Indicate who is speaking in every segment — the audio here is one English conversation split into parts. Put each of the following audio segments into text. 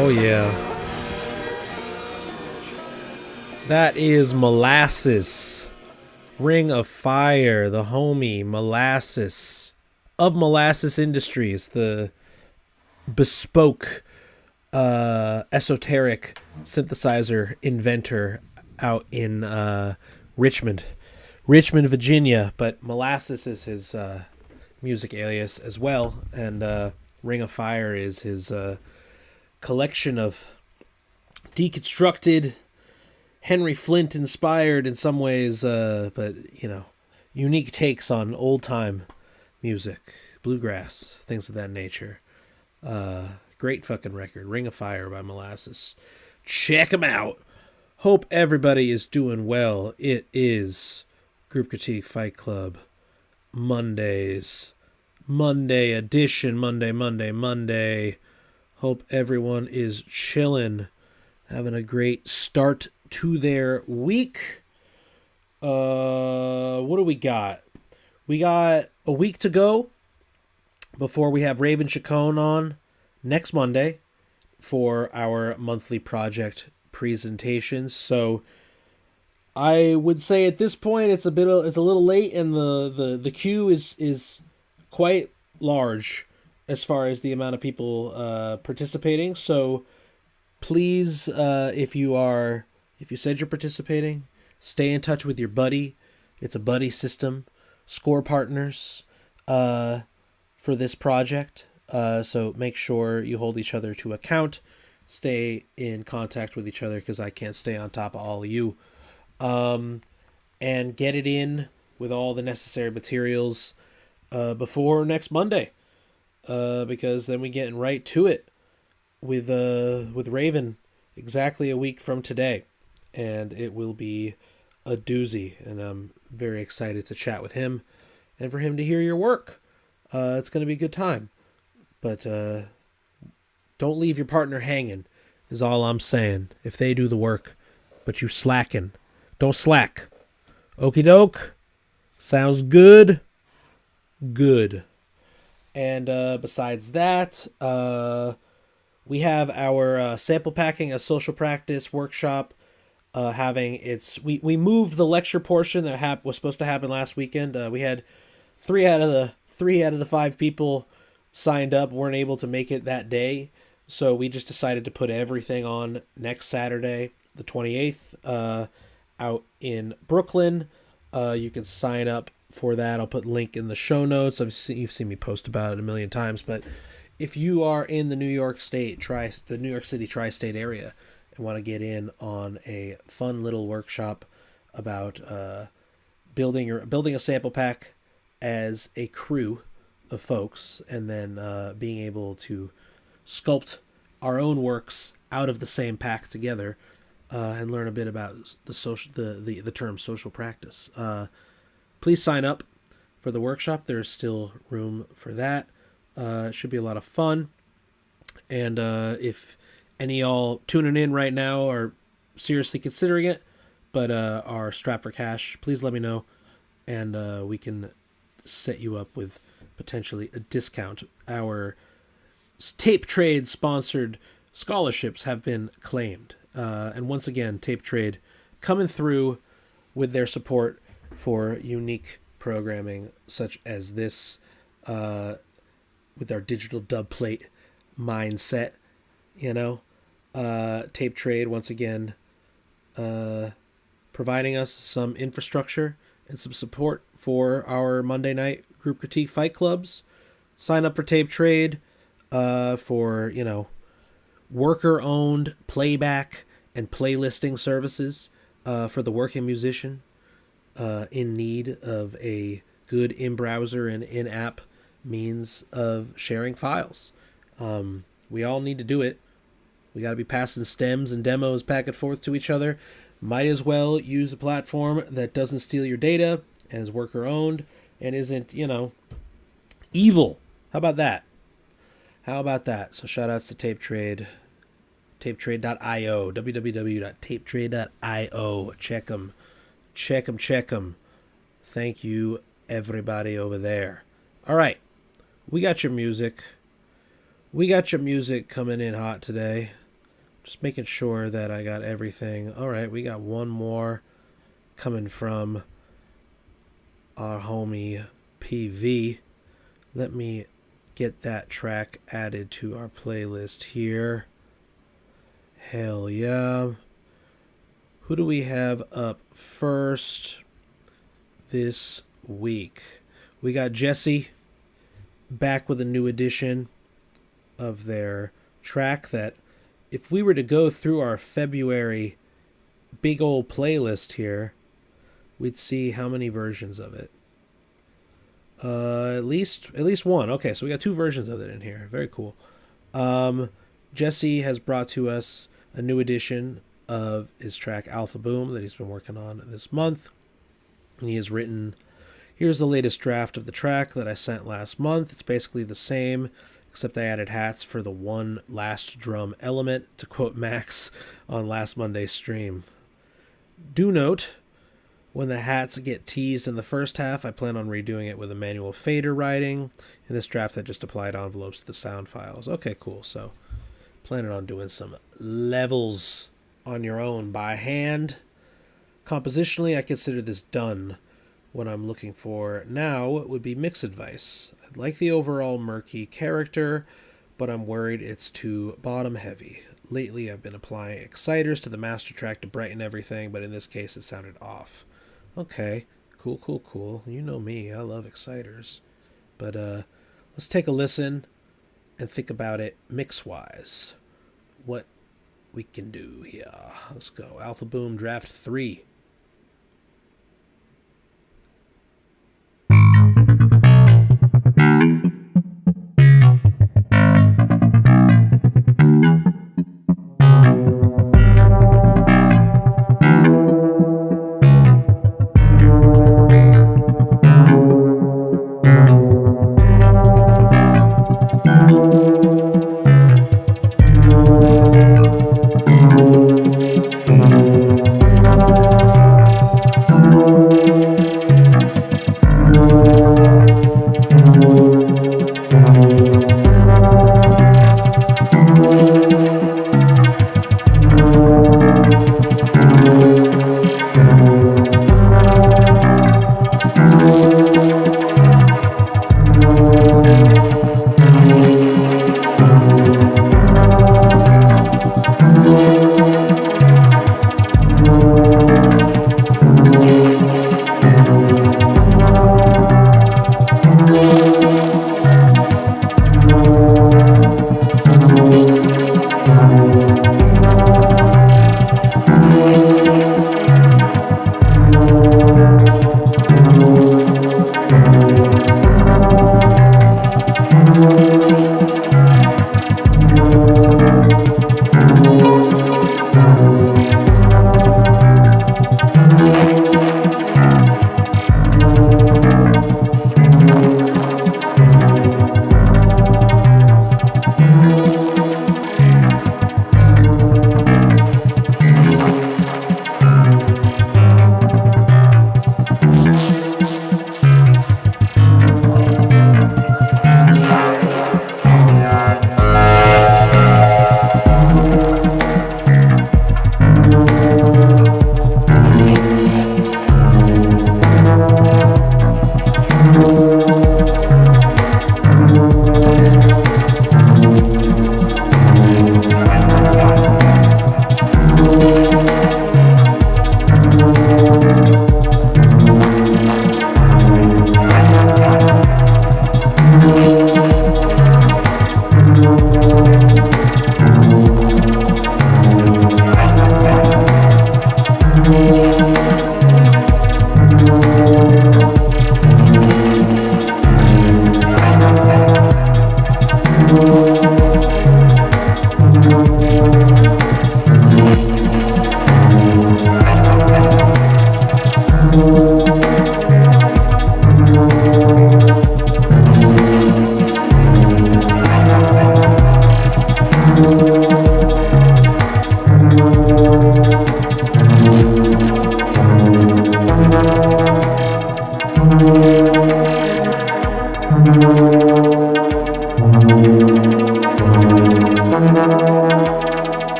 Speaker 1: Oh yeah. That is Molasses. Ring of Fire, the homie Molasses of Molasses Industries, the bespoke esoteric synthesizer inventor out in Richmond, Virginia. But Molasses is his music alias as well, and Ring of Fire is his collection of deconstructed, Henry Flint inspired in some ways, but unique takes on old time music, bluegrass, things of that nature. Great fucking record, Ring of Fire by Molasses. Check them out. Hope everybody is doing well. It is Group Critique Fight Club Mondays, Monday edition, Monday. Hope everyone is chilling, having a great start to their week. What do we got? We got a week to go before we have Raven Chacon on next Monday for our monthly project presentations. So I would say at this point it's a little late, and the queue is quite large as far as the amount of people participating. So please, if you said you're participating, stay in touch with your buddy. It's a buddy system. Score partners for this project. So make sure you hold each other to account. Stay in contact with each other, because I can't stay on top of all of you. And get it in with all the necessary materials before next Monday. Because then we get right to it with Raven exactly a week from today, and it will be a doozy, and I'm very excited to chat with him and for him to hear your work. It's going to be a good time, but don't leave your partner hanging is all I'm saying. If they do the work but you slacking, don't slack. Okie doke. Sounds good. And besides that, we have our sample packing, a social practice workshop we moved the lecture portion that was supposed to happen last weekend. We had three out of the 5 people signed up weren't able to make it that day, so we just decided to put everything on next Saturday, the 28th, out in Brooklyn. You can sign up for that. I'll put link in the show notes. You've seen me post about it a million times, but if you are in the New York City tri-state area and want to get in on a fun little workshop about building a sample pack as a crew of folks, and then being able to sculpt our own works out of the same pack together, and learn a bit about the term social practice. Please sign up for the workshop. There's still room for that. It should be a lot of fun. And if any y'all tuning in right now are seriously considering it, but are strapped for cash, please let me know, and we can set you up with potentially a discount. Our Tape Trade sponsored scholarships have been claimed. And once again, Tape Trade coming through with their support for unique programming such as this, with our digital dub plate mindset, Tape Trade once again providing us some infrastructure and some support for our Monday night group critique fight clubs. Sign up for Tape Trade for worker-owned playback and playlisting services for the working musician in need of a good in-browser and in-app means of sharing files. We all need to do it. We got to be passing stems and demos back and forth to each other. Might as well use a platform that doesn't steal your data and is worker-owned and isn't, evil. How about that? So shout-outs to Tape Trade. TapeTrade.io. www.tapetrade.io. Check them. Thank you, everybody over there. All right. We got your music coming in hot today. Just making sure that I got everything. All right, we got one more coming from our homie PV. Let me get that track added to our playlist here. Hell yeah. Who do we have up first this week? We got Jesse back with a new edition of their track that, if we were to go through our February big old playlist here, we'd see how many versions of it. At least one. Okay, so we got two versions of it in here. Very cool. Jesse has brought to us a new edition of his track Alpha Boom that he's been working on this month. And he has written, here's the latest draft of the track that I sent last month. It's basically the same, except I added hats for the one last drum element, to quote Max on last Monday's stream. Do note, when the hats get teased in the first half, I plan on redoing it with a manual fader writing. In this draft, I just applied envelopes to the sound files. Okay, cool. So, planning on doing some levels on your own by hand. Compositionally, I consider this done. What I'm looking for now would be mix advice. I'd like the overall murky character, but I'm worried it's too bottom heavy. Lately, I've been applying exciters to the master track to brighten everything, but in this case, it sounded off. Okay, cool. You know me, I love exciters. But let's take a listen and think about it mix-wise. What we can do here. Let's go. Alpha Boom Draft 3.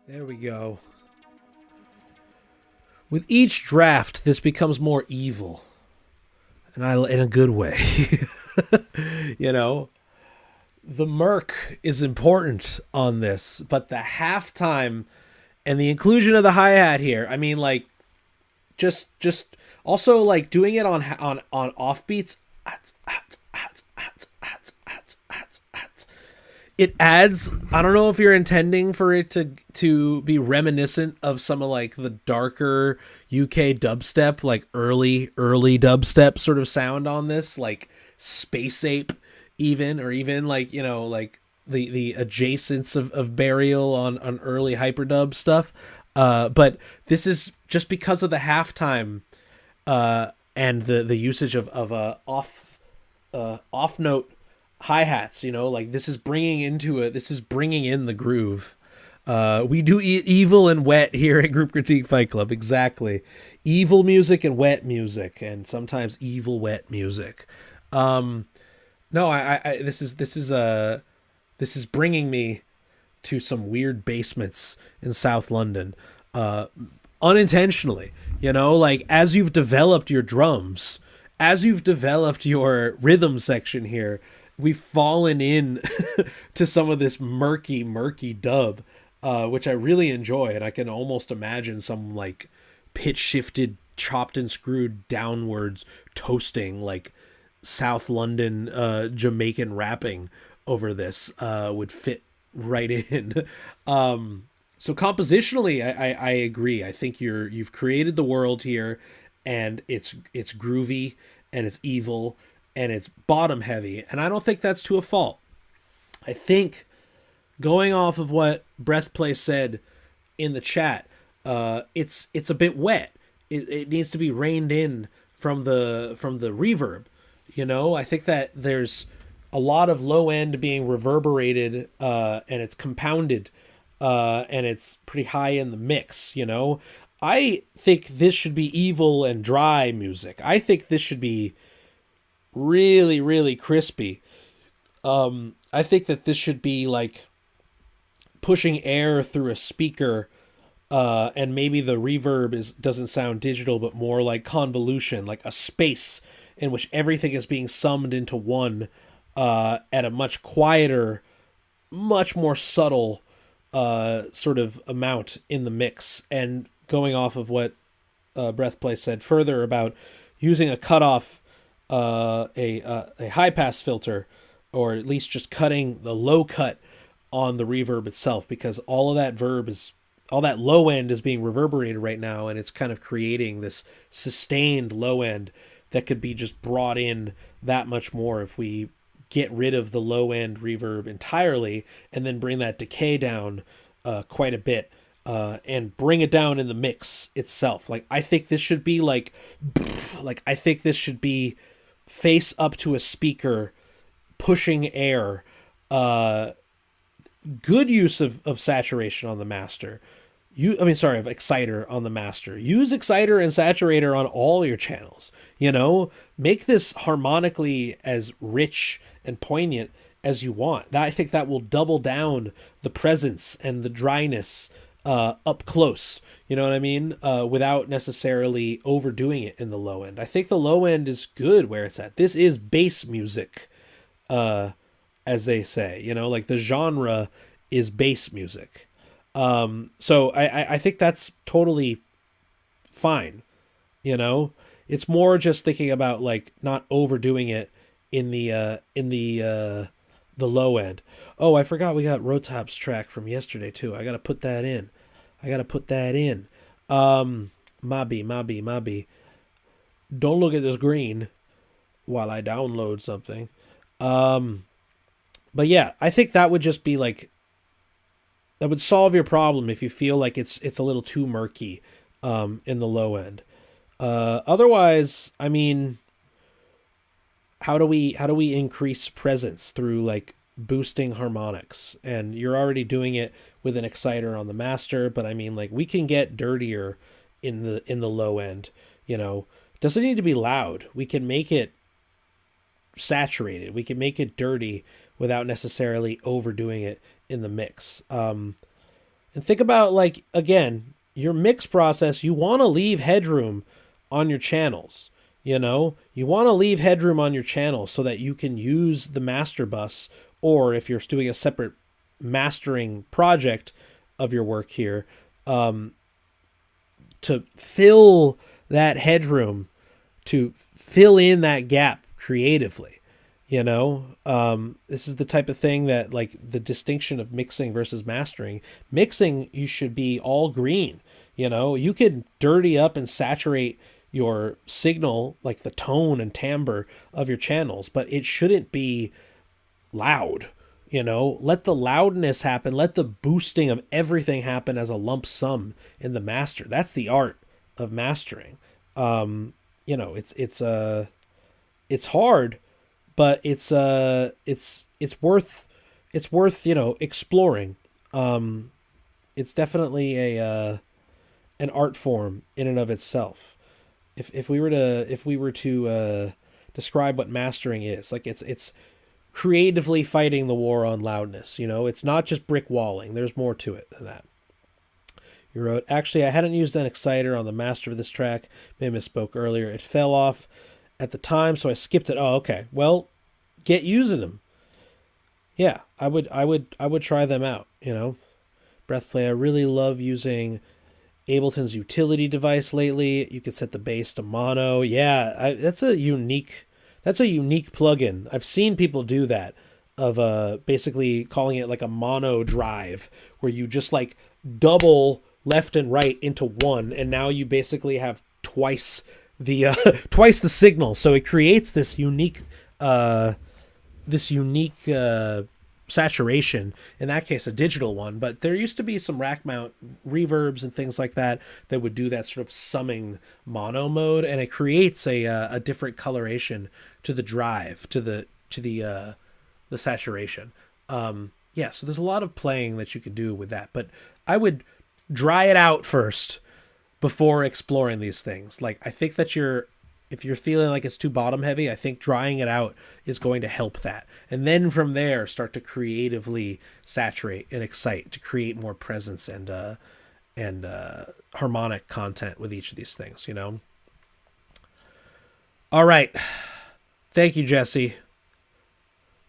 Speaker 1: There we go. With each draft, this becomes more evil, and I in a good way. You know, the Merc is important on this, but the halftime and the inclusion of the hi hat here. I mean, like, just also like doing it on offbeats. It adds. I don't know if you're intending for it to be reminiscent of some of like the darker UK dubstep, like early dubstep sort of sound on this, like Space Ape, even, or even like, you know, like the adjacents of Burial on early hyperdub stuff. But this is just because of the halftime and the usage of off note hi-hats, you know, like this is bringing into it, this is bringing in the groove. We do evil and wet here at Group Critique Fight Club. Exactly. Evil music and wet music, and sometimes evil wet music. No, I this is bringing me to some weird basements in South London, unintentionally. You know, like as you've developed your drums, as you've developed your rhythm section here, we've fallen in to some of this murky dub, which I really enjoy, and I can almost imagine some like pitch shifted, chopped and screwed downwards, toasting like South London Jamaican rapping over this would fit right in. So compositionally, I agree. I think you've created the world here, and it's groovy and it's evil and it's bottom heavy, and I don't think that's to a fault. I think going off of what Breathplay said in the chat, it's a bit wet. It needs to be reined in from the reverb. You know, I think that there's a lot of low end being reverberated, and it's compounded, and it's pretty high in the mix. You know, I think this should be evil and dry music. I think this should be really crispy. I think that this should be like pushing air through a speaker, and maybe the reverb doesn't sound digital, but more like convolution, like a space in which everything is being summed into one, at a much quieter, much more subtle sort of amount in the mix. And going off of what Breathplay said further about using a cutoff, a high pass filter, or at least just cutting the low cut on the reverb itself, because all that low end is being reverberated right now, and it's kind of creating this sustained low end that could be just brought in that much more if we get rid of the low end reverb entirely and then bring that decay down quite a bit, and bring it down in the mix itself. Like I think this should be like I think this should be face up to a speaker, pushing air. Good use of saturation on the master. Of exciter on the master. Use exciter and saturator on all your channels. You know, make this harmonically as rich and poignant as you want. I think that will double down the presence and the dryness up close. You know what I mean? Without necessarily overdoing it in the low end. I think the low end is good where it's at. This is bass music, as they say. You know, like the genre is bass music. So I think that's totally fine. You know, it's more just thinking about like not overdoing it in the low end. Oh, I forgot we got Rotop's track from yesterday too. I gotta put that in. Mabi. Don't look at this green while I download something. But yeah, I think that would just be like, that would solve your problem if you feel like it's a little too murky in the low end. Otherwise, I mean, how do we increase presence through like boosting harmonics? And you're already doing it with an exciter on the master, but I mean, like, we can get dirtier in the low end. You know, it doesn't need to be loud. We can make it saturated. We can make it dirty without necessarily overdoing it in the mix. And And think about, like, again, your mix process, you want to leave headroom on your channels. You know, you want to leave headroom on your channel so that you can use the master bus, or if you're doing a separate mastering project of your work here, to fill that headroom, to fill in that gap creatively. You know, this is the type of thing that, like, the distinction of mixing versus mastering. Mixing, you should be all green. You know, you can dirty up and saturate your signal, like the tone and timbre of your channels, but it shouldn't be loud. You know, let the loudness happen. Let the boosting of everything happen as a lump sum in the master. That's the art of mastering. You know, it's hard, but it's worth you know, exploring. It's definitely an art form in and of itself. If we were to describe what mastering is, like, it's creatively fighting the war on loudness. You know, it's not just brick walling. There's more to it than that. You wrote, actually, I hadn't used an exciter on the master of this track. Maybe I misspoke earlier. It fell off at the time, so I skipped it. Oh, okay. Well, get using them. Yeah, I would try them out. You know, Breathplay. I really love using Ableton's utility device lately. You could set the bass to mono. Yeah, that's a unique plugin. I've seen people do that, of basically calling it like a mono drive, where you just, like, double left and right into one, and now you basically have twice the twice the signal. So it creates this unique saturation, in that case a digital one, but there used to be some rack mount reverbs and things like that that would do that sort of summing mono mode, and it creates a different coloration to the drive, to the saturation. Yeah, so there's a lot of playing that you could do with that, but I would dry it out first before exploring these things. Like, I think that if you're feeling like it's too bottom heavy, I think drying it out is going to help that. And then from there, start to creatively saturate and excite to create more presence and harmonic content with each of these things, you know? All right. Thank you, Jesse.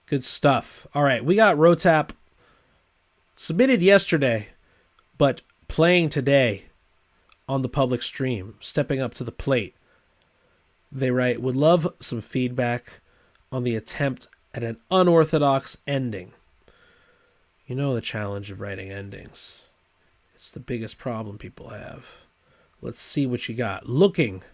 Speaker 1: Good stuff. All right. We got Rotap submitted yesterday, but playing today on the public stream, stepping up to the plate. They write, would love some feedback on the attempt at an unorthodox ending. You know the challenge of writing endings. It's the biggest problem people have. Let's see what you got. Looking.wave.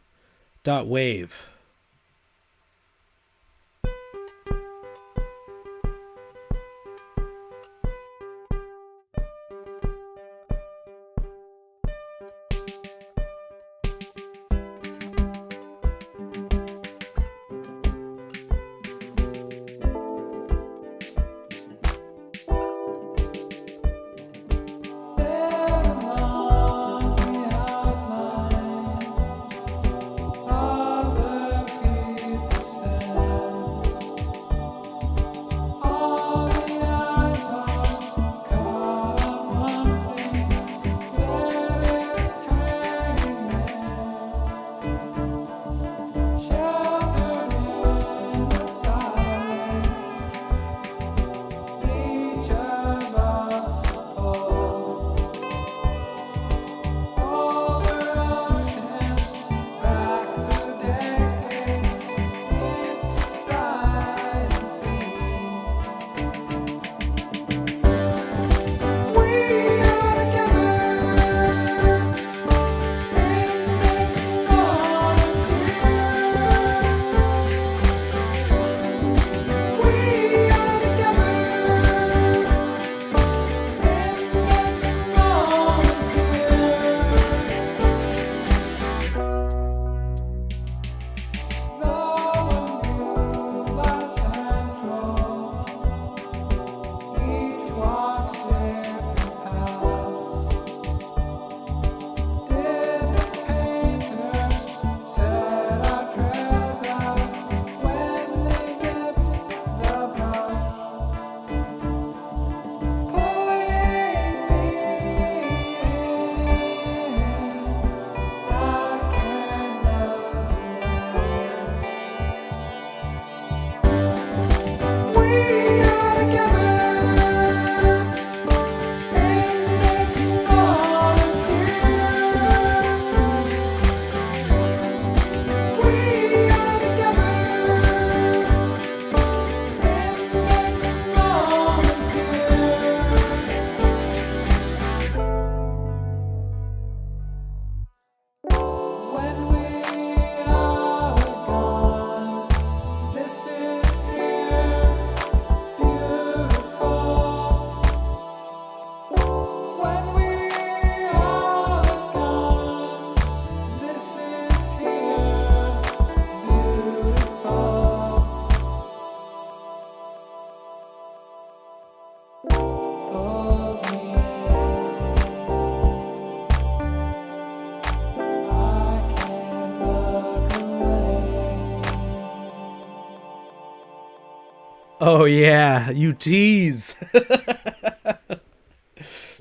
Speaker 1: Oh yeah, you tease.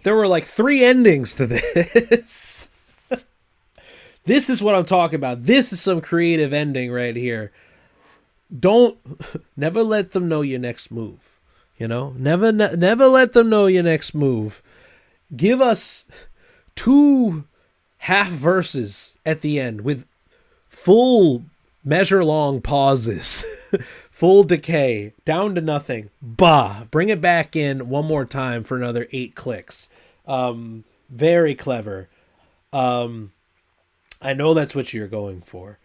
Speaker 1: There were like 3 endings to this. This is what I'm talking about. This is some creative ending right here. Don't never let them know your next move. You know, never let them know your next move. Give us 2 half verses at the end with full measure long pauses, full decay, down to nothing. Bah, bring it back in one more time for another 8 clicks. Very clever. I know that's what you're going for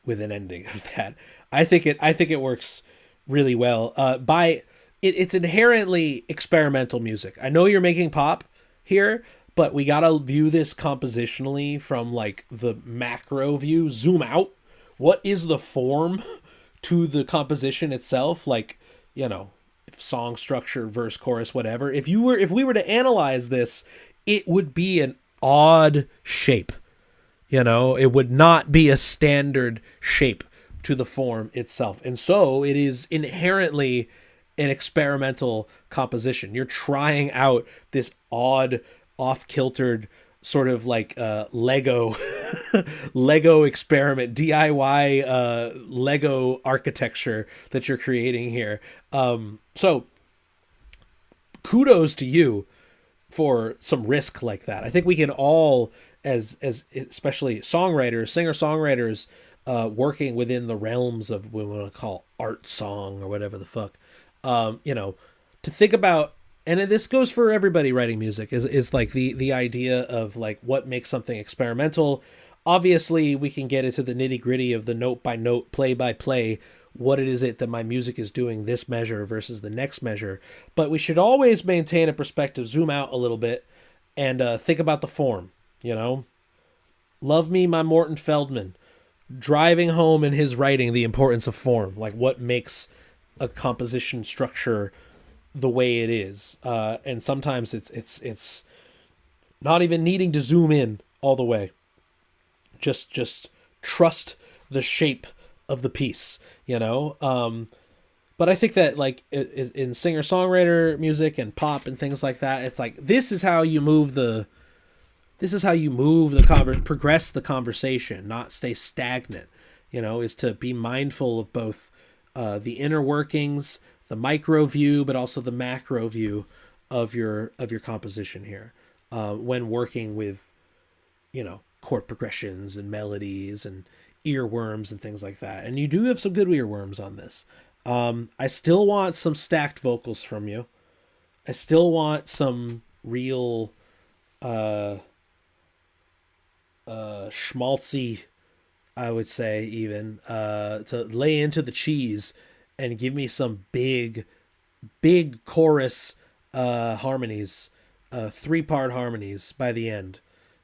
Speaker 1: with an ending of that. I think it works really well. It's inherently experimental music. I know you're making pop here, but we gotta view this compositionally from like the macro view. Zoom out. What is the form to the composition itself? Like, you know, song structure, verse, chorus, whatever. If we were to analyze this, it would be an odd shape. You know, it would not be a standard shape to the form itself. And so it is inherently an experimental composition. You're trying out this odd, off-kiltered sort of like Lego Lego experiment, DIY Lego architecture that you're creating here. So kudos to you for some risk like that. I think we can all, as especially songwriters, singer-songwriters, working within the realms of what we want to call art song or whatever the fuck, you know, to think about, and this goes for everybody writing music, is like the idea of like what makes something experimental. Obviously, we can get into the nitty-gritty of the note-by-note, play-by-play, what it is that my music is doing this measure versus the next measure. But we should always maintain a perspective, zoom out a little bit, and think about the form, you know? Love Me, by Morton Feldman, driving home in his writing the importance of form, like what makes a composition structure the way it is. And sometimes it's not even needing to zoom in all the way. Just trust the shape of the piece, you know? But I think that like in singer-songwriter music and pop and things like that, it's like, this is how you progress the conversation, not stay stagnant, you know, is to be mindful of both the inner workings, the micro view, but also the macro view of your composition here, when working with, you know, chord progressions and melodies and earworms and things like that. And you do have some good earworms on this. I still want some stacked vocals from you. I still want some real schmaltzy, I would say, even to lay into the cheese and give me some big chorus harmonies, 3-part harmonies by the end.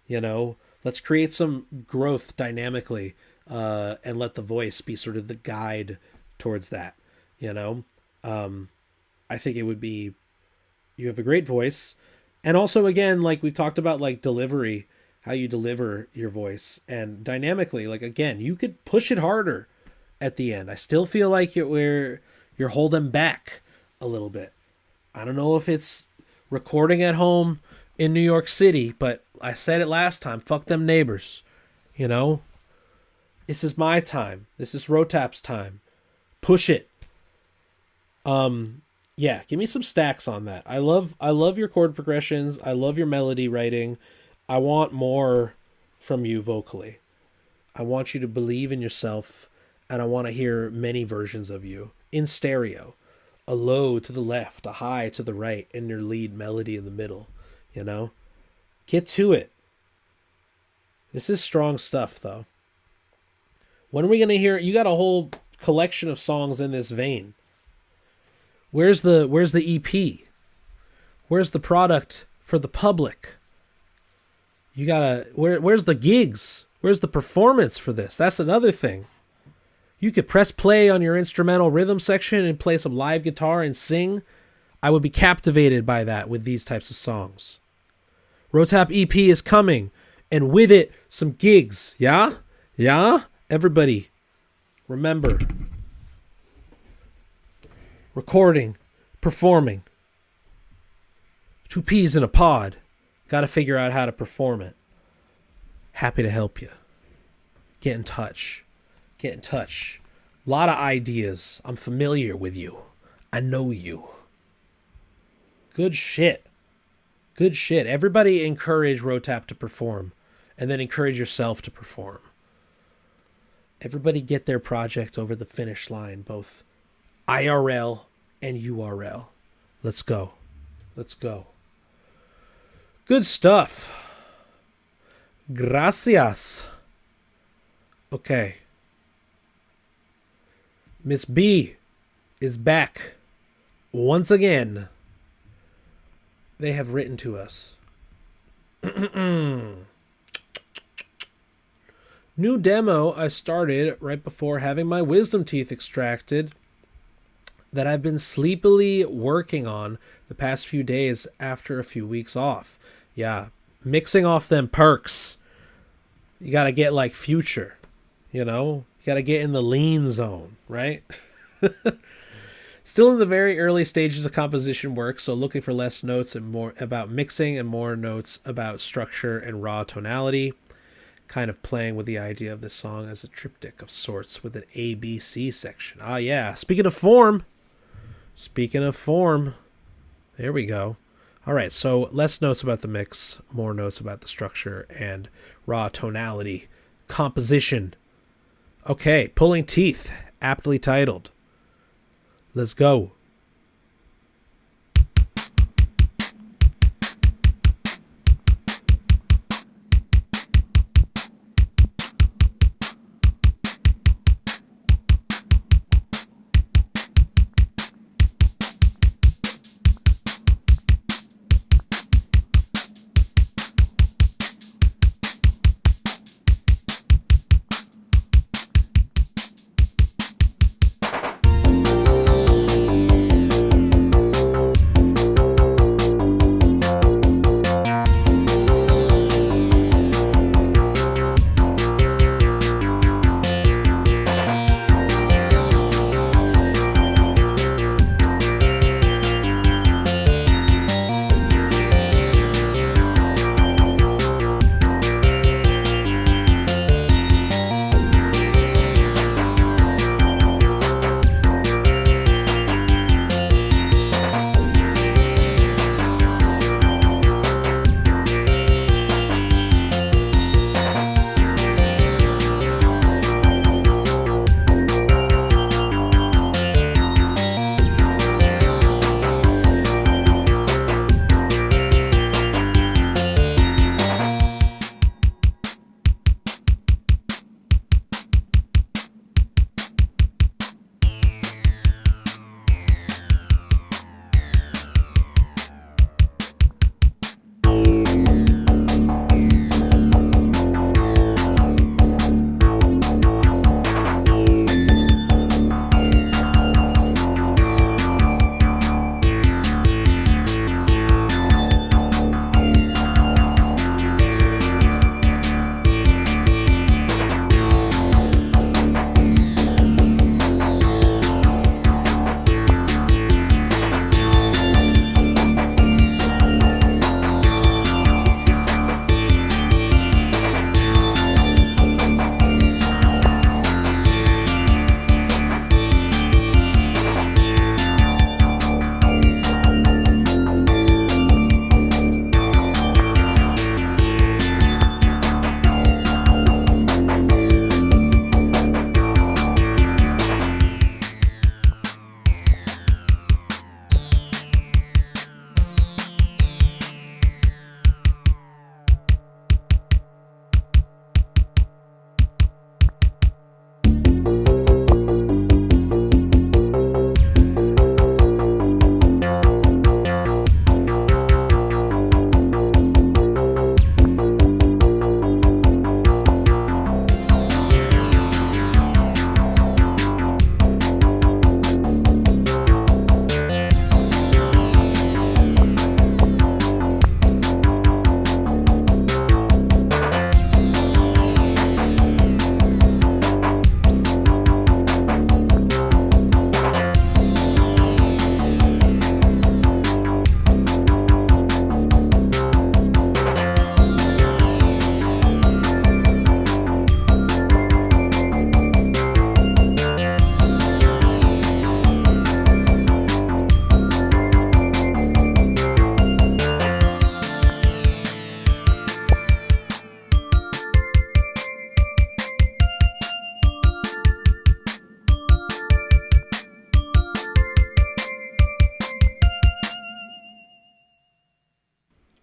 Speaker 1: You know, let's create some growth dynamically, and let the voice be sort of the guide towards that. You know, I think it would be, you have a great voice, and also again, like we talked about, like delivery, how you deliver your voice, and dynamically, like again, you could push it harder at the end. I still feel like you're holding back a little bit. I don't know if it's recording at home in New York City, but I said it last time, fuck them neighbors, you know? This is my time. This is Rotap's time. Push it. Yeah, give me some stacks on that. I love your chord progressions. I love your melody writing. I want more from you vocally. I want you to believe in yourself, and I want to hear many versions of you in stereo. A low to the left, a high to the right, and your lead melody in the middle, you know? Get to it. This is strong stuff, though. When are we going to hear it? You got a whole collection of songs in this vein. Where's the EP? Where's the product for the public? You gotta, where's the gigs? Where's the performance for this? That's another thing. You could press play on your instrumental rhythm section and play some live guitar and sing. I would be captivated by that with these types of songs. Rotap EP is coming, and with it, some gigs. Yeah? Yeah? Everybody, remember, recording, performing. Two peas in a pod. Got to figure out how to perform it. Happy to help you. Get in touch. Get in touch. A lot of ideas. I'm familiar with you. I know you. Good shit. Good shit. Everybody encourage Rotap to perform. And then encourage yourself to perform. Everybody get their project over the finish line, both IRL and URL. Let's go. Let's go. Good stuff. Gracias. Okay. Miss B is back once again. They have written to us. New demo I started right before having my wisdom teeth extracted that I've been sleepily working on the past few days after a few weeks off. Yeah, mixing off them perks. You got to get like Future, you know? You got to get in the lean zone, right? Still in the very early stages of composition work, so looking for less notes and more about mixing and more notes about structure and raw tonality. Kind of playing with the idea of this song as a triptych of sorts with an ABC section. Ah, yeah. Speaking of form. There we go. All right, so less notes about the mix, more notes about the structure and raw tonality. Composition. Okay, Pulling Teeth, aptly titled. Let's go.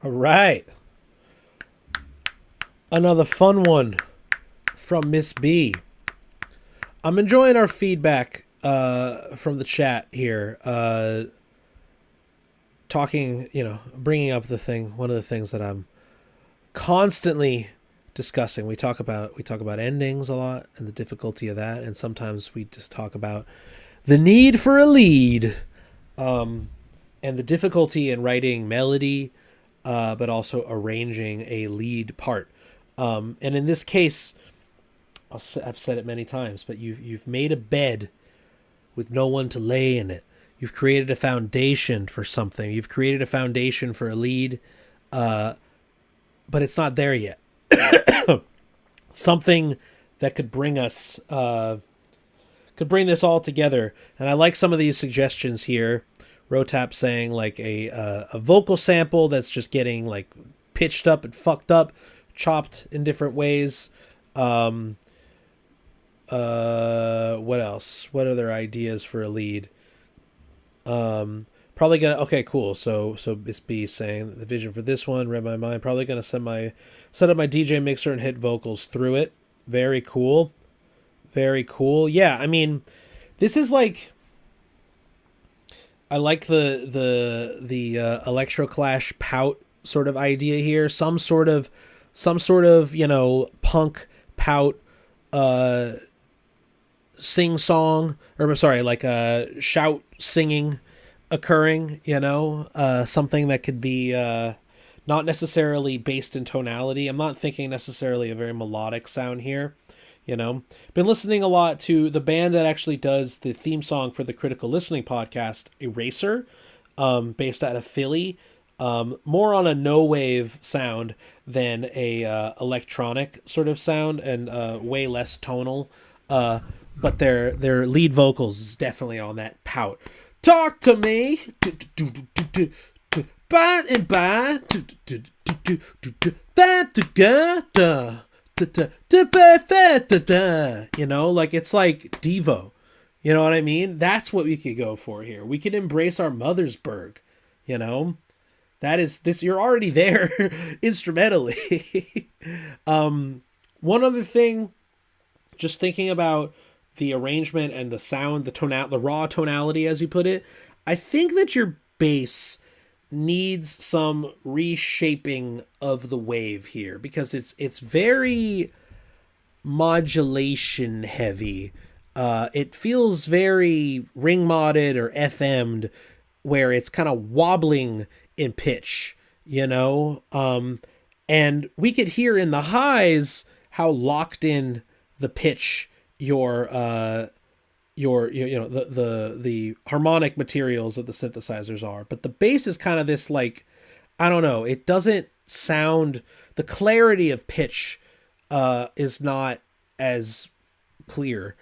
Speaker 1: All right. Another fun one from Miss B. I'm enjoying our feedback from the chat here. Talking, bringing up one of the things that I'm constantly discussing. We talk about endings a lot and the difficulty of that, and sometimes we just talk about the need for a lead, and the difficulty in writing melody, but also arranging a lead part. And in this case, I've said it many times, but you've made a bed with no one to lay in it. You've created a foundation for something. You've created a foundation for a lead, but it's not there yet. Something that could bring us, could bring this all together. And I like some of these suggestions here. Rotap saying like a vocal sample that's just getting like pitched up and fucked up, chopped in different ways. What else? What other ideas for a lead? Probably gonna, okay, cool. So Miss B saying the vision for this one read my mind. Probably gonna set up my DJ mixer and hit vocals through it. Very cool. Very cool. Yeah, I mean, this is like, I like the Electroclash pout sort of idea here. Some sort of punk pout sing song, or I'm sorry, like a shout singing occurring, something that could be not necessarily based in tonality. I'm not thinking necessarily a very melodic sound here. Been listening a lot to the band that actually does the theme song for the Critical Listening podcast, Eraser, based out of Philly. More on a no wave sound than a electronic sort of sound, and way less tonal. But their lead vocals is definitely on that pout. Talk to me. By and by. Like it's like Devo. You know what I mean? That's what we could go for here. We could embrace our Mothersburg. That is this. You're already there instrumentally. One other thing, just thinking about the arrangement and the sound, the raw tonality, as you put it, I think that your bass needs some reshaping of the wave here, because it's very modulation heavy. It feels very ring modded or FM'd, where it's kind of wobbling in pitch, and we could hear in the highs how locked in the pitch the harmonic materials of the synthesizers are. But the bass is kind of this, like, I don't know, it doesn't sound, the clarity of pitch is not as clear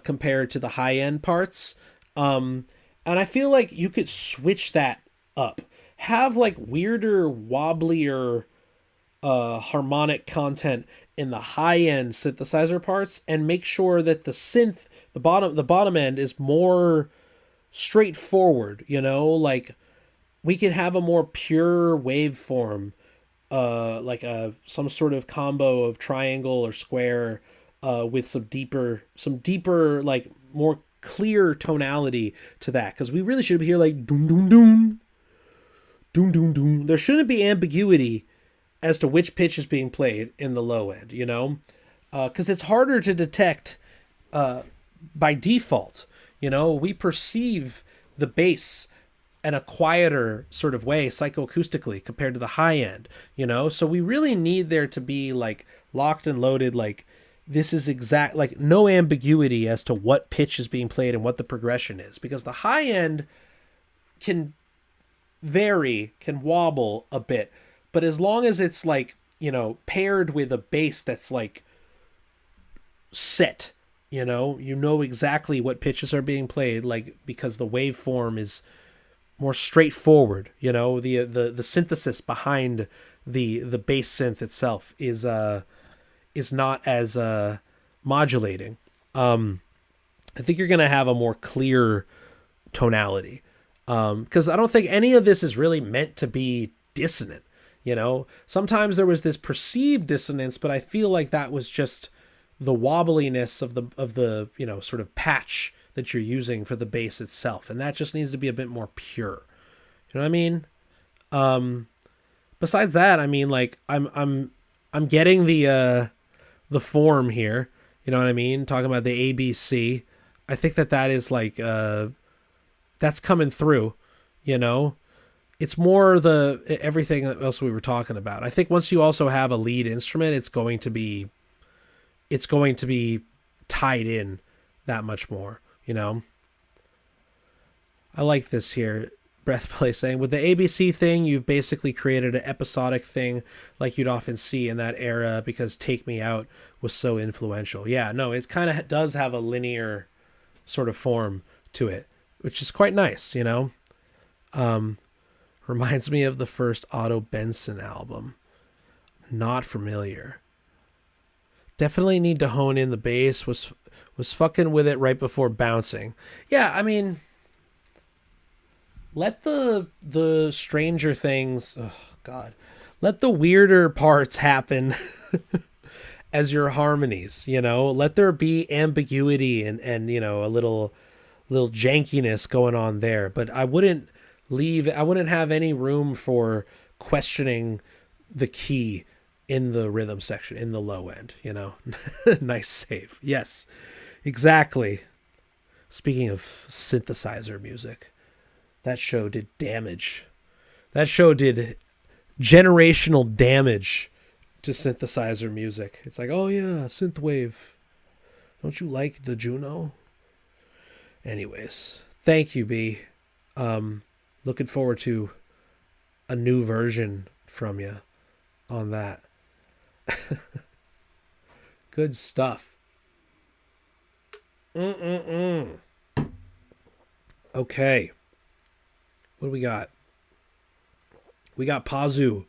Speaker 1: compared to the high end parts. And I feel like you could switch that up, have like weirder, wobblier harmonic content in the high end synthesizer parts, and make sure that the synth, the bottom end is more straightforward. Like we could have a more pure waveform, like some sort of combo of triangle or square, with some deeper, like more clear tonality to that, because we really should hear like doom doom doom doom doom doom. There shouldn't be ambiguity as to which pitch is being played in the low end, because it's harder to detect by default. We perceive the bass in a quieter sort of way psychoacoustically compared to the high end, so we really need there to be like locked and loaded, like this is exact, like no ambiguity as to what pitch is being played and what the progression is, because the high end can vary, can wobble a bit. But as long as it's like, paired with a bass that's like set, you know exactly what pitches are being played, like, because the waveform is more straightforward, the synthesis behind the bass synth itself is not as modulating. I think you're going to have a more clear tonality, because I don't think any of this is really meant to be dissonant. You know, sometimes there was this perceived dissonance, but I feel like that was just the wobbliness of the you know, sort of patch that you're using for the bass itself, and that just needs to be a bit more pure. You know what I mean? Besides that, I mean, like I'm getting the form here. You know what I mean? Talking about the ABC. I think that is like that's coming through. You know, it's more the everything else we were talking about. I think once you also have a lead instrument, it's going to be tied in that much more. You know, I like this here. Breathplay saying, with the ABC thing, you've basically created an episodic thing like you'd often see in that era because Take Me Out was so influential. Yeah, no, it kind of does have a linear sort of form to it, which is quite nice, you know? Reminds me of the first Otto Benson album. Not familiar. Definitely need to hone in the bass. Was fucking with it right before bouncing. Yeah, I mean, let the stranger things, oh God, let the weirder parts happen as your harmonies, you know, let there be ambiguity and, you know, a little jankiness going on there, but I wouldn't have any room for questioning the key in the rhythm section, in the low end, you know. Nice save. Yes, exactly. Speaking of synthesizer music, that show did damage. That show did generational damage to synthesizer music. It's like, oh yeah, synthwave. Don't you like the Juno? Anyways, thank you, B. Looking forward to a new version from you on that. Good stuff. Okay. What do we got? We got Pazu.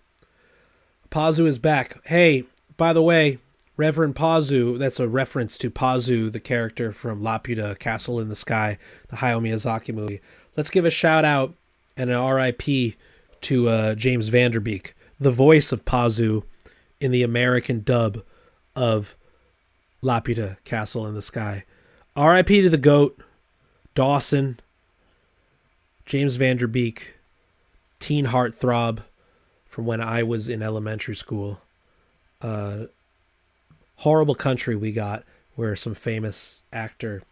Speaker 1: Pazu is back. Hey, by the way, Reverend Pazu, that's a reference to Pazu, the character from Laputa, Castle in the Sky, the Hayao Miyazaki movie. Let's give a shout out and an RIP to James Van Der Beek, the voice of Pazu in the American dub of Laputa, Castle in the Sky. RIP to the GOAT, Dawson, James Van Der Beek, teen heartthrob from when I was in elementary school. Horrible country we got where some famous actor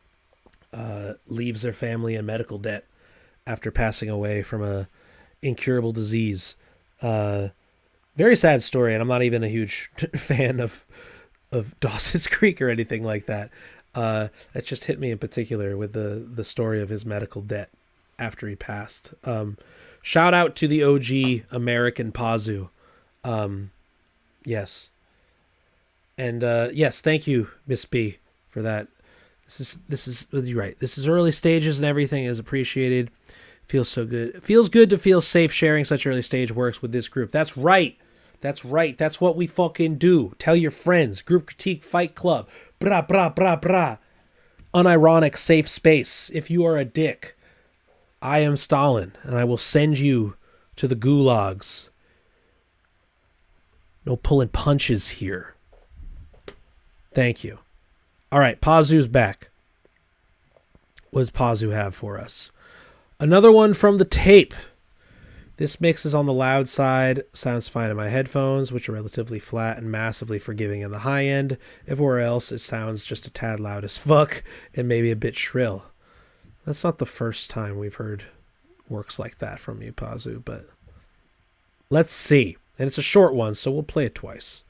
Speaker 1: leaves their family in medical debt after passing away from a incurable disease. Very sad story, and I'm not even a huge fan of Dawson's Creek or anything like that. That just hit me in particular with the story of his medical debt after he passed. Shout out to the OG American Pazu. Yes. And yes, thank you, Miss B, for that. This is you're right. This is early stages and everything is appreciated. Feels so good. It feels good to feel safe sharing such early stage works with this group. That's right. That's right. That's what we fucking do. Tell your friends. Group Critique Fight Club. Bra, bra, bra, bra. Unironic safe space. If you are a dick, I am Stalin, and I will send you to the gulags. No pulling punches here. Thank you. All right, Pazu's back. What does Pazu have for us? Another one from the tape. This mix is on the loud side. Sounds fine in my headphones, which are relatively flat and massively forgiving in the high end. Everywhere else, it sounds just a tad loud as fuck and maybe a bit shrill. That's not the first time we've heard works like that from you, Pazu, but let's see. And it's a short one, so we'll play it twice.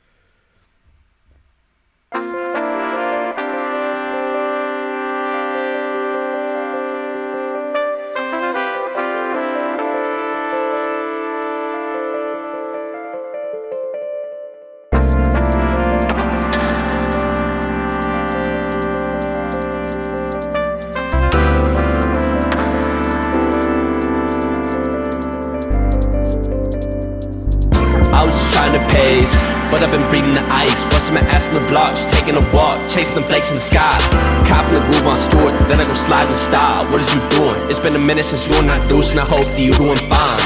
Speaker 2: But I've been breathing the ice, busting my ass in the blocks, taking a walk, chasing the flakes in the sky. Copping the groove on Stewart, then I go slide in style. What is you doing? It's been a minute since you and I deuce, and I hope that you doing fine.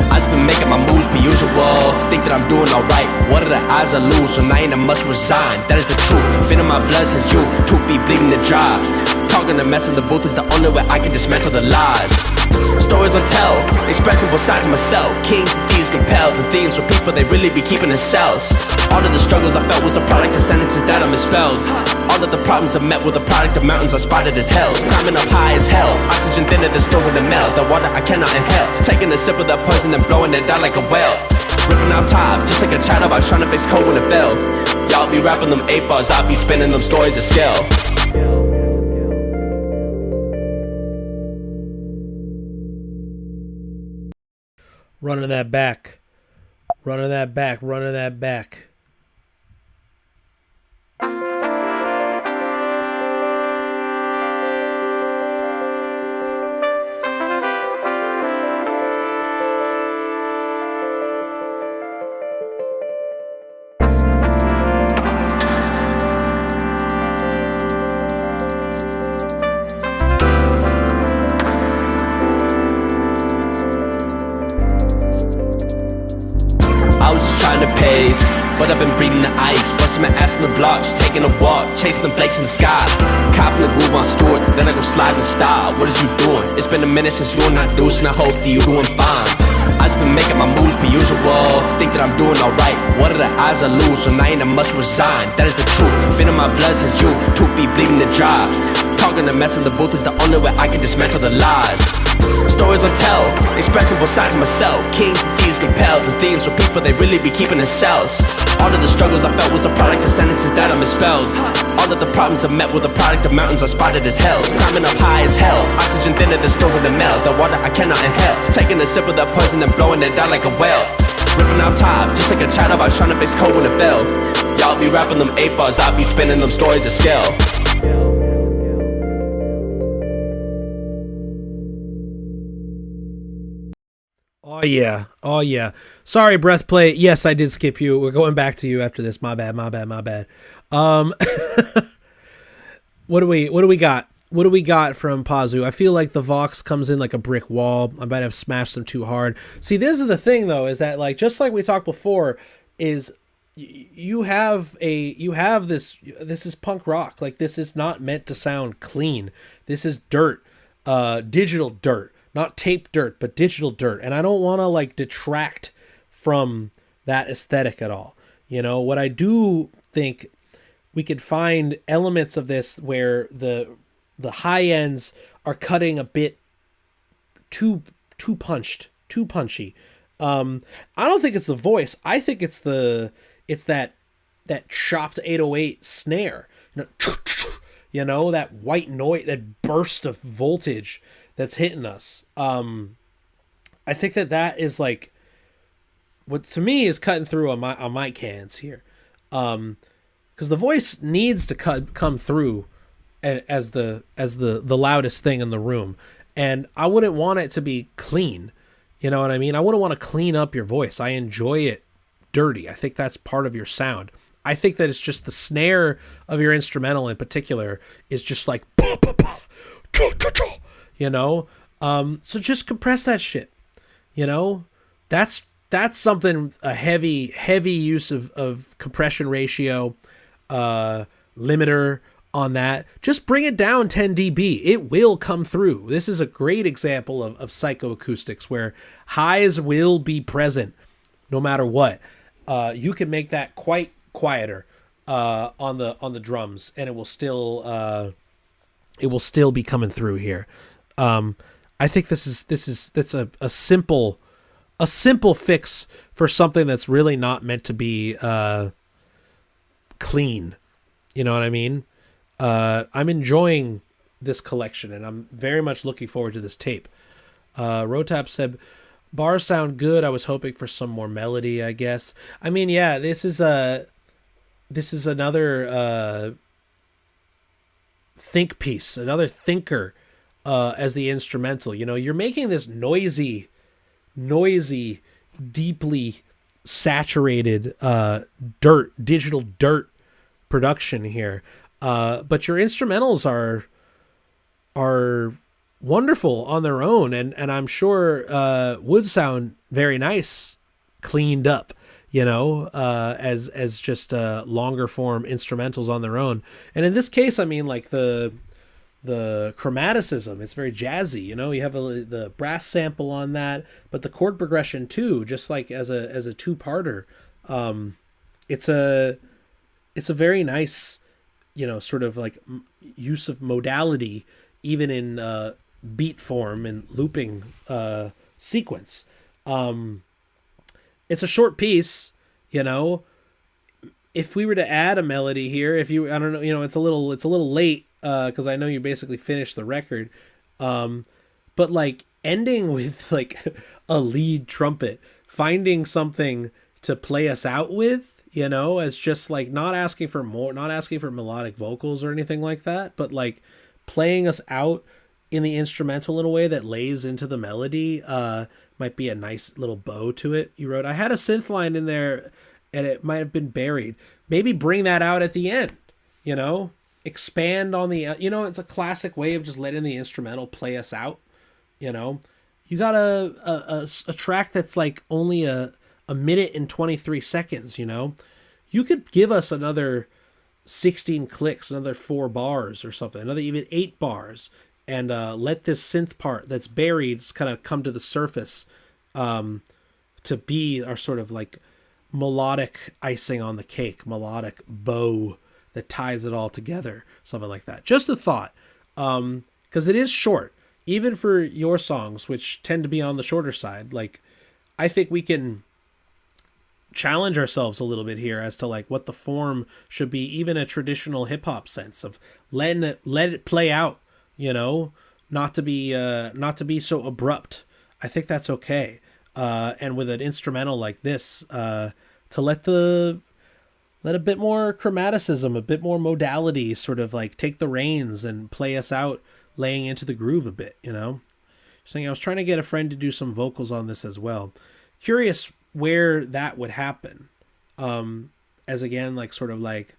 Speaker 2: I I just been making my moves per usual. Think that I'm doing alright. What are the odds I lose? So I ain't a much resigned. That is the truth. Been in my blood since you. 2 feet bleeding to dry. Talking the mess in the booth is the only way I can dismantle the lies. Stories untell, expressing both sides of myself. Kings and thieves compelled, the themes for people they really be keeping in cells. All of the struggles I felt was a product of sentences that I misspelled. All of the problems I met were the product of mountains I spotted as hells. Climbing up high as hell, oxygen thinner than stone with a melt. The water I cannot inhale, taking a sip of that poison and blowing it down like a whale. Ripping off top, just like a chatterbox trying to fix code when it fell. Y'all be rapping them 8 bars, I'll be spinning them stories of scale.
Speaker 1: Running that back. Running that back. Running that back.
Speaker 2: But I've been breathing the ice, busting my ass in the block, just taking a walk, chasing the flakes in the sky. Copping the groove on Stewart, then I go slide in style. What is you doing? It's been a minute since you and I deuce, and I hope that you doing fine. I just been making my moves per usual. Think that I'm doing alright. What are the odds I lose? So I ain't a much resigned. That is the truth. Been in my blood since you. 2 feet bleeding to dry. Talking the mess in the booth is the only way I can dismantle the lies. Stories untell, expressing both sides of myself. Kings and thieves compelled, the themes for people they really be keeping in cells. All of the struggles I felt was a product of sentences that I misspelled. All of the problems I met were the product of mountains I spotted as hells. Climbing up high as hell, oxygen thinner than stone with a melt. The water I cannot inhale, taking a sip of that poison and blowing it down like a whale. Ripping off top, just like a chatterbox trying to fix code when it fell. Y'all be rapping them 8 bars, I'll be spinning them stories of scale.
Speaker 1: Oh yeah. Oh yeah. Sorry, Breathplay. Yes, I did skip you. We're going back to you after this. My bad. What do we got? What do we got from Pazu? I feel like the Vox comes in like a brick wall. I might have smashed them too hard. See, this is the thing though, is that like just like we talked before, is you have this is punk rock. Like this is not meant to sound clean. This is dirt. Digital dirt. Not tape dirt, but digital dirt. And I don't want to like detract from that aesthetic at all. You know, what I do think we could find elements of this where the high ends are cutting a bit too punchy. I don't think it's the voice. I think it's that chopped 808 snare. You know, that white noise, that burst of voltage that's hitting us. I think that is like what to me is cutting through on my cans here, because the voice needs to come through as the loudest thing in the room, and I wouldn't want it to be clean. You know what I mean? I wouldn't want to clean up your voice. I enjoy it dirty. I think that's part of your sound. I think that it's just the snare of your instrumental in particular is just like you know, so just compress that shit. You know, that's something, a heavy use of compression ratio, limiter on that. Just bring it down 10 dB. It will come through. This is a great example of psychoacoustics where highs will be present no matter what. You can make that quite quieter on the drums, and it will still be coming through here. I think that's a simple fix for something that's really not meant to be clean. You know what I mean? I'm enjoying this collection, and I'm very much looking forward to this tape. Rotap said, bars sound good. I was hoping for some more melody, I guess. I mean, yeah, this is another think piece, another thinker as the instrumental. You know, you're making this noisy, deeply saturated digital dirt production here. But your instrumentals are wonderful on their own, and I'm sure would sound very nice, cleaned up, as just longer form instrumentals on their own. And in this case, I mean, like the chromaticism, it's very jazzy. You have the brass sample on that, but the chord progression too, just like as a two-parter. It's a very nice, sort of like use of modality, even in beat form and looping sequence. It's a short piece, If we were to add a melody here, I don't know, it's a little late because I know you basically finished the record, but like ending with like a lead trumpet, finding something to play us out with, as just like not asking for melodic vocals or anything like that, but like playing us out in the instrumental in a way that lays into the melody might be a nice little bow to it. You wrote, I had a synth line in there and it might have been buried. Maybe bring that out at the end, expand on the, it's a classic way of just letting the instrumental play us out. You got a track that's like only a minute and 23 seconds, you could give us another 16 clicks, another 4 bars or something, another even 8 bars, and let this synth part that's buried kind of come to the surface to be our sort of like melodic icing on the cake, melodic bow that ties it all together, something like that. Just a thought, because it is short, even for your songs, which tend to be on the shorter side. Like, I think we can challenge ourselves a little bit here as to like what the form should be, even a traditional hip hop sense of let it play out, not to be so abrupt. I think that's okay. And with an instrumental like this, to let a bit more chromaticism, a bit more modality sort of like take the reins and play us out, laying into the groove a bit, Saying I was trying to get a friend to do some vocals on this as well. Curious where that would happen. As again, like sort of like,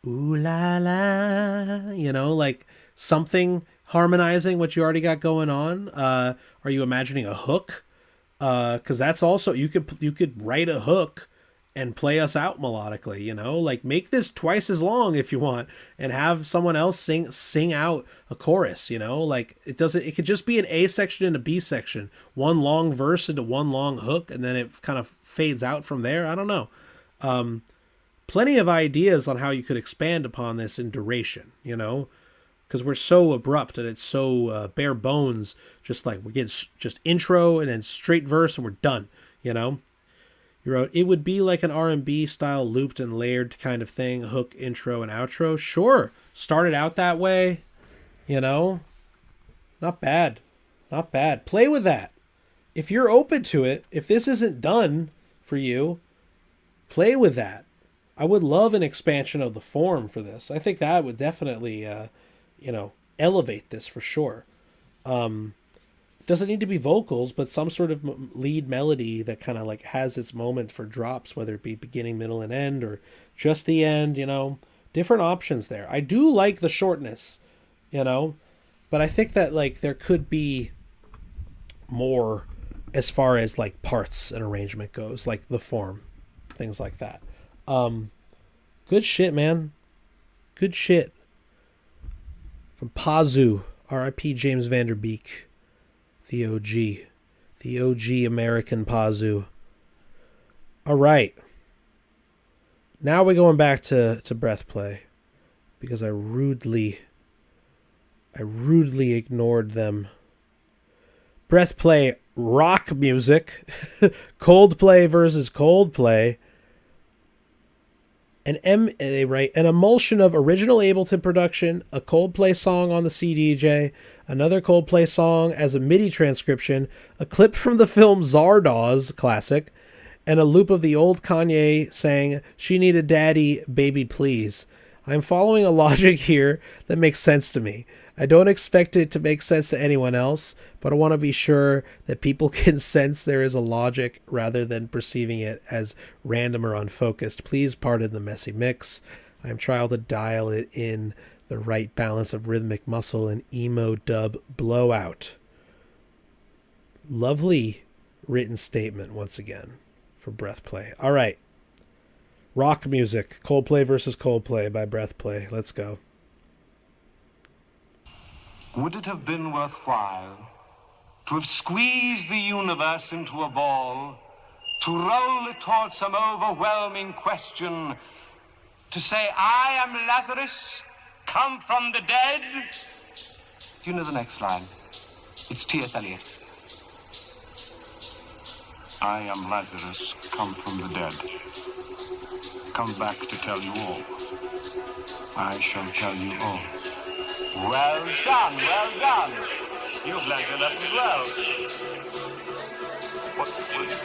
Speaker 1: ooh la la, like something harmonizing what you already got going on. Are you imagining a hook? Because that's also, you could write a hook and play us out melodically, like make this twice as long if you want and have someone else sing out a chorus, like it could just be an A section and a B section, one long verse into one long hook, and then it kind of fades out from there. I don't know. Plenty of ideas on how you could expand upon this in duration, because we're so abrupt and it's so bare bones, just like we get just intro and then straight verse and we're done, You wrote, it would be like an R&B style looped and layered kind of thing, hook, intro, and outro. Sure, started out that way, not bad, not bad. Play with that. If you're open to it, if this isn't done for you, play with that. I would love an expansion of the form for this. I think that would definitely, elevate this for sure. Doesn't need to be vocals, but some sort of lead melody that kind of like has its moment for drops, whether it be beginning, middle, and end, or just the end, different options there. I do like the shortness, but I think that like there could be more as far as like parts and arrangement goes, like the form, things like that. Good shit, man. Good shit. From Pazu, R.I.P. James Vanderbeek. The OG American Pazu. All right. Now we're going back to breath play because I rudely ignored them. Breath play rock music. Coldplay versus Coldplay. An emulsion of original Ableton production, a Coldplay song on the CDJ, another Coldplay song as a MIDI transcription, a clip from the film Zardoz classic, and a loop of the old Kanye saying, "She need a daddy, baby please." I'm following a logic here that makes sense to me. I don't expect it to make sense to anyone else, but I want to be sure that people can sense there is a logic rather than perceiving it as random or unfocused. Please pardon the messy mix. I'm trying to dial it in the the right balance of rhythmic muscle and emo dub blowout. Lovely written statement once again for Breathplay. All right. Rock music. Coldplay versus Coldplay by Breathplay. Let's go.
Speaker 3: Would it have been worthwhile to have squeezed the universe into a ball, to roll it towards some overwhelming question, to say, I am Lazarus, come from the dead? Do you know the next line? It's T.S. Eliot. I am Lazarus, come from the dead. Come back to tell you all. I shall tell you all. Well done, well done. You've learned your lessons well. What will you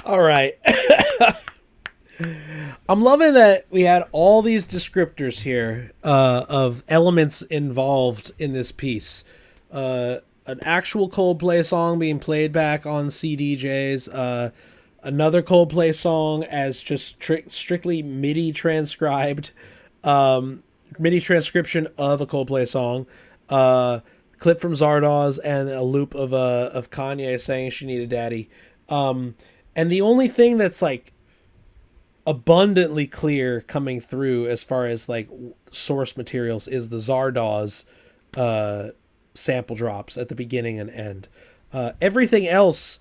Speaker 1: All right. I'm loving that we had all these descriptors here of elements involved in this piece. An actual Coldplay song being played back on CDJs. Another Coldplay song as just strictly MIDI transcribed. MIDI transcription of a Coldplay song. Clip from Zardoz and a loop of Kanye saying she needed daddy. And the only thing that's like abundantly clear coming through as far as like source materials is the Zardoz sample drops at the beginning and end. Everything else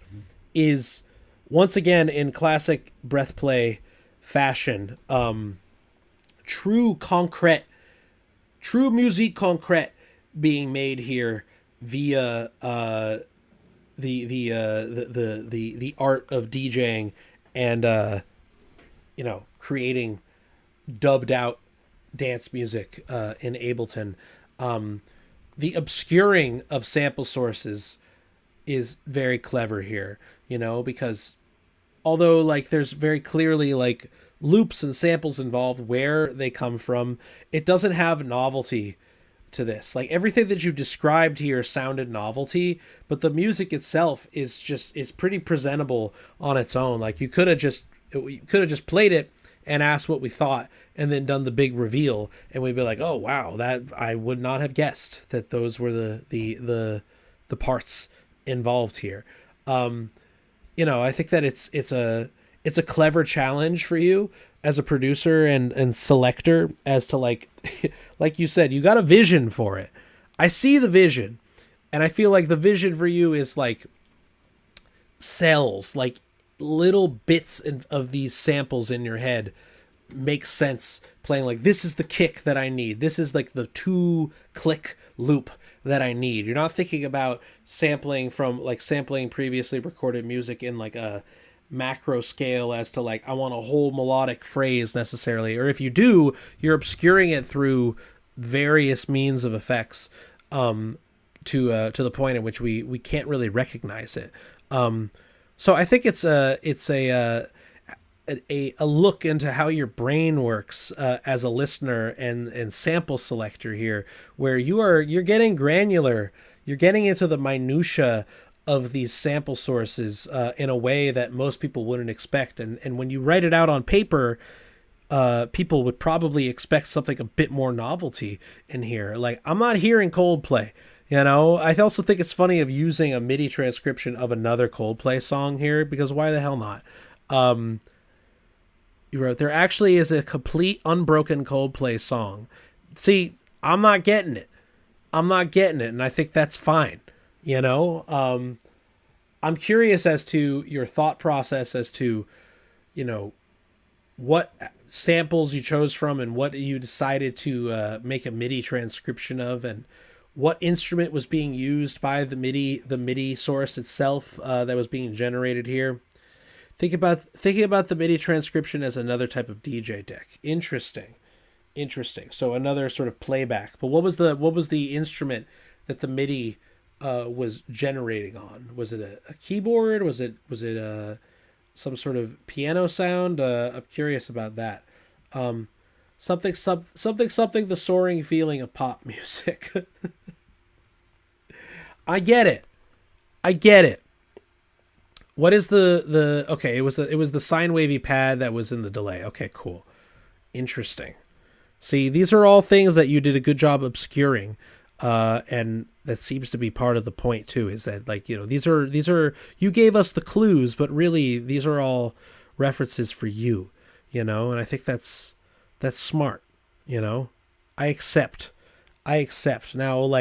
Speaker 1: is once again in classic Breathplay fashion. True musique concrète being made here via the art of DJing and creating dubbed out dance music in Ableton. The obscuring of sample sources is very clever here, because although like there's very clearly like loops and samples involved where they come from, it doesn't have novelty to this. Like everything that you described here sounded novelty, but the music itself is pretty presentable on its own. Like you could have just played it and asked what we thought and then done the big reveal and we'd be like, oh wow, that I would not have guessed that those were the parts involved here. I think that it's a clever challenge for you as a producer and selector as to like like you said, you got a vision for it. I see the vision, and I feel like the vision for you is like cells, like little bits of these samples in your head make sense playing. Like this is the kick that I need. This is like the 2-click loop that I need. You're not thinking about sampling previously recorded music in like a macro scale as to like I want a whole melodic phrase necessarily, or if you do, you're obscuring it through various means of effects to the point in which we can't really recognize it. So I think it's a look into how your brain works as a listener and sample selector here, where you're getting granular, you're getting into the minutia of these sample sources in a way that most people wouldn't expect. And when you write it out on paper, people would probably expect something a bit more novelty in here. Like, I'm not hearing Coldplay, I also think it's funny of using a MIDI transcription of another Coldplay song here, because why the hell not? You wrote, there actually is a complete unbroken Coldplay song. See, I'm not getting it. And I think that's fine. I'm curious as to your thought process as to, what samples you chose from and what you decided to make a MIDI transcription of, and what instrument was being used by the MIDI source itself that was being generated here. Thinking about the MIDI transcription as another type of DJ deck. Interesting. So another sort of playback. But what was the instrument that the MIDI was generating on? Was it a keyboard? Was it some sort of piano sound? I'm curious about that. Something. The soaring feeling of pop music. I get it. What is the okay? It was the sine wavy pad that was in the delay. Okay, cool, interesting. See, these are all things that you did a good job obscuring, and that seems to be part of the point too. Is that these are you gave us the clues, but really these are all references for you, and I think that's smart. I accept. Now,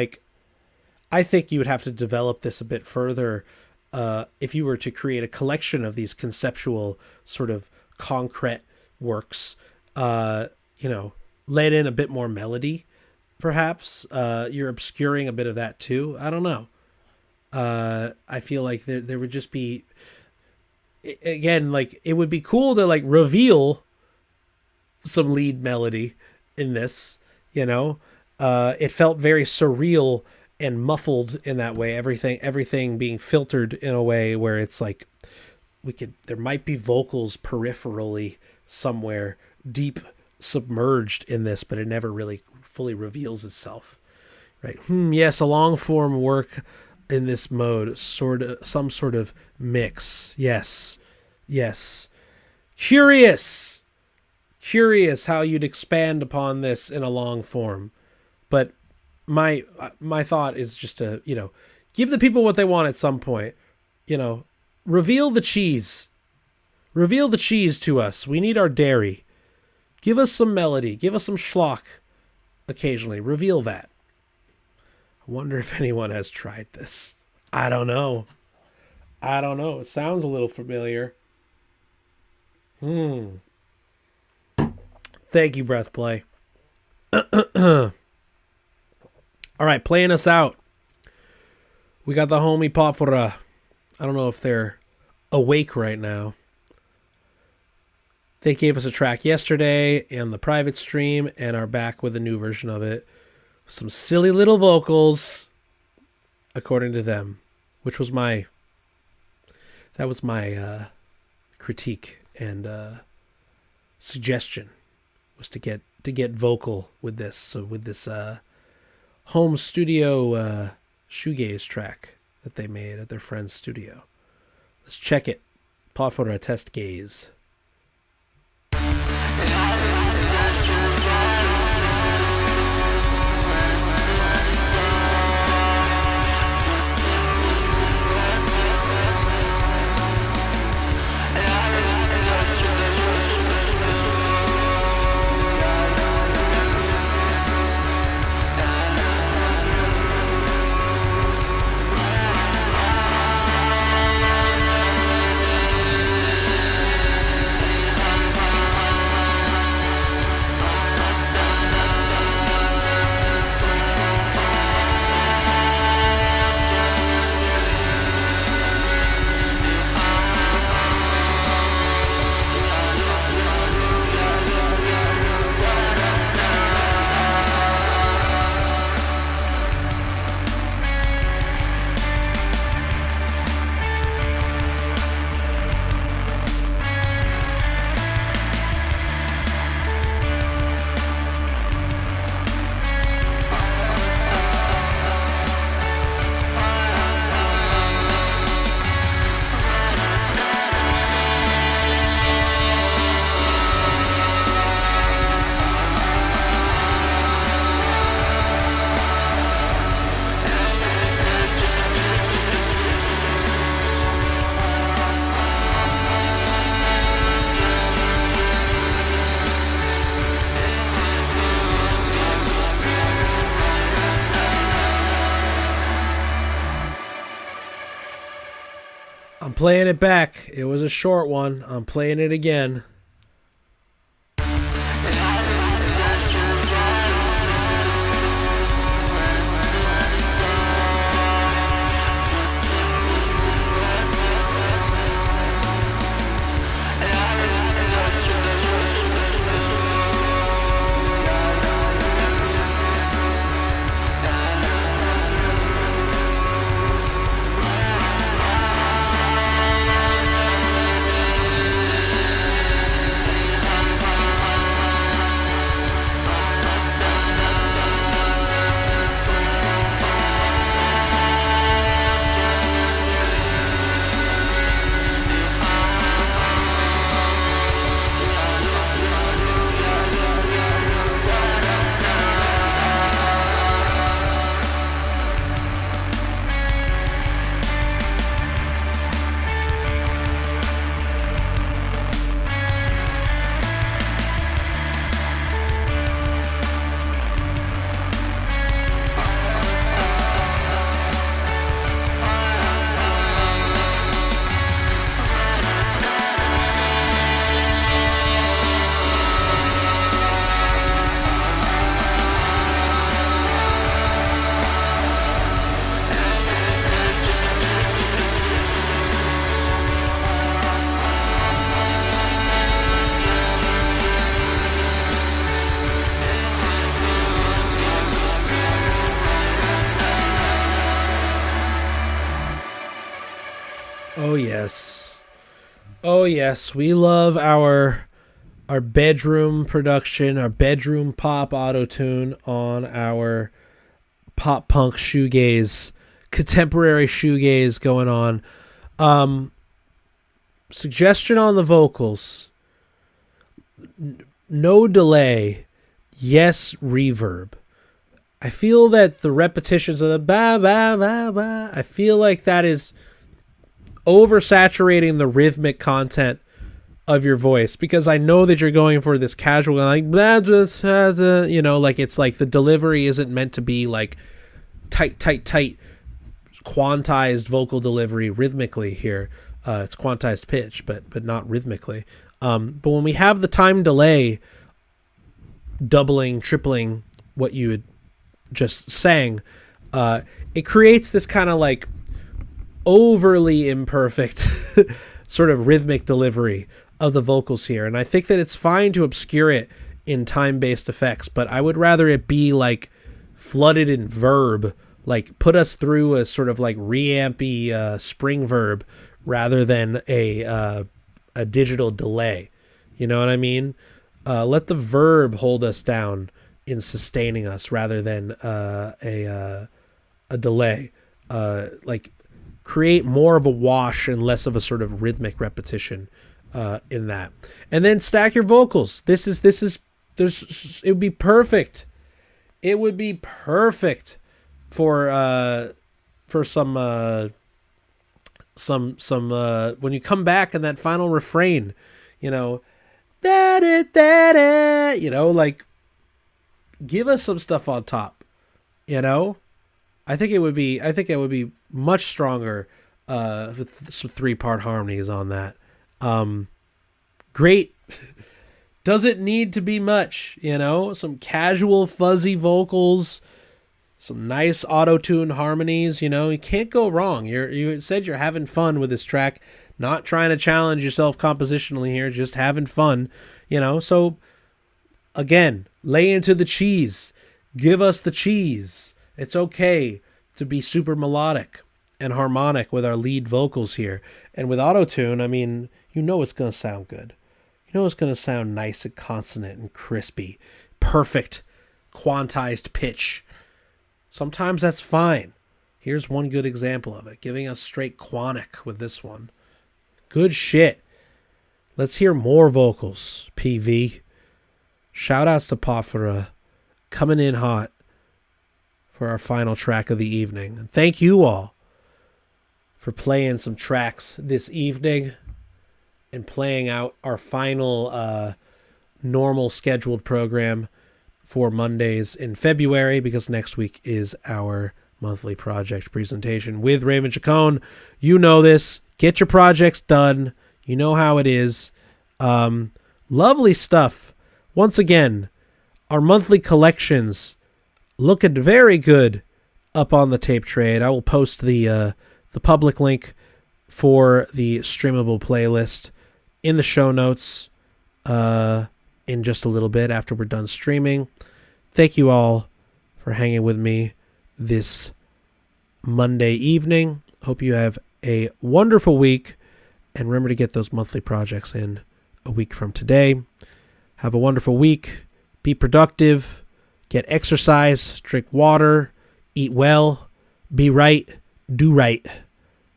Speaker 1: I think you would have to develop this a bit further. If you were to create a collection of these conceptual sort of concrete works, let in a bit more melody, perhaps. You're obscuring a bit of that too. I don't know. I feel like there would just be, again, it would be cool to reveal some lead melody in this, it felt very surreal and muffled in that way. Everything being filtered in a way where it's like there might be vocals peripherally somewhere deep submerged in this, but it never really fully reveals itself. Right? Yes, a long form work in this mode, some sort of mix. Yes. Curious how you'd expand upon this in a long form, but my thought is just to give the people what they want at some point. Reveal the cheese to us. We need our dairy. Give us some melody. Give us some schlock occasionally. Reveal that. I wonder if anyone has tried this. I don't know. It sounds a little familiar. Thank you, Breath Play. All right, playing us out. We got the homie Pofora. I don't know if they're awake right now. They gave us a track yesterday in the private stream and are back with a new version of it. Some silly little vocals, according to them, which was my critique and suggestion, was to get vocal with this. So with this home studio shoegaze track that they made at their friend's studio. Let's check it. Pause for a test gaze. Playing it back. It was a short one. I'm playing it again. Oh yes. Oh yes. We love our bedroom production, our bedroom pop auto-tune on our pop punk shoegaze, contemporary shoegaze going on. Suggestion on the vocals. No delay. Yes, reverb. I feel that the repetitions of the ba ba ba ba, I feel like that is oversaturating the rhythmic content of your voice, because I know that you're going for this casual, like, blah, blah, blah, blah, you know, like it's like the delivery isn't meant to be like tight, quantized vocal delivery rhythmically here. It's quantized pitch, but not rhythmically. But when we have the time delay doubling, tripling what you had just sang, it creates this kind of like overly imperfect sort of rhythmic delivery of the vocals here. And I think that it's fine to obscure it in time-based effects, but I would rather it be like flooded in verb, like put us through a sort of like reampy spring verb rather than a digital delay. You know what I mean? Let the verb hold us down in sustaining us rather than a delay. Like create more of a wash and less of a sort of rhythmic repetition in that. And then stack your vocals. It would be perfect. It would be perfect for some when you come back in that final refrain, you know, da da da da, you know, like give us some stuff on top, you know. I think it would be much stronger with some 3-part harmonies on that. Great. Doesn't need to be much, you know, some casual fuzzy vocals, some nice auto-tune harmonies, you know, you can't go wrong. You said you're having fun with this track, not trying to challenge yourself compositionally here, just having fun, you know. So again, lay into the cheese. Give us the cheese. It's okay to be super melodic and harmonic with our lead vocals here. And with auto-tune, I mean, you know it's going to sound good. You know it's going to sound nice and consonant and crispy. Perfect quantized pitch. Sometimes that's fine. Here's one good example of it, giving us straight quonic with this one. Good shit. Let's hear more vocals, PV. Shout-outs to Pophera, coming in hot for our final track of the evening. And thank you all for playing some tracks this evening and playing out our final normal scheduled program for Mondays in February, because next week is our monthly project presentation with Raven Chacon. You know this. Get your projects done. You know how it is. Lovely stuff. Once again, our monthly collections looking very good up on the Tape Trade. I will post the public link for the streamable playlist in the show notes in just a little bit after we're done streaming. Thank you all for hanging with me this Monday evening. Hope you have a wonderful week, and remember to get those monthly projects in a week from today. Have a wonderful week. Be productive. Get exercise. Drink water. Eat well. Be right. Do right.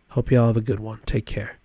Speaker 1: Hope you all have a good one. Take care.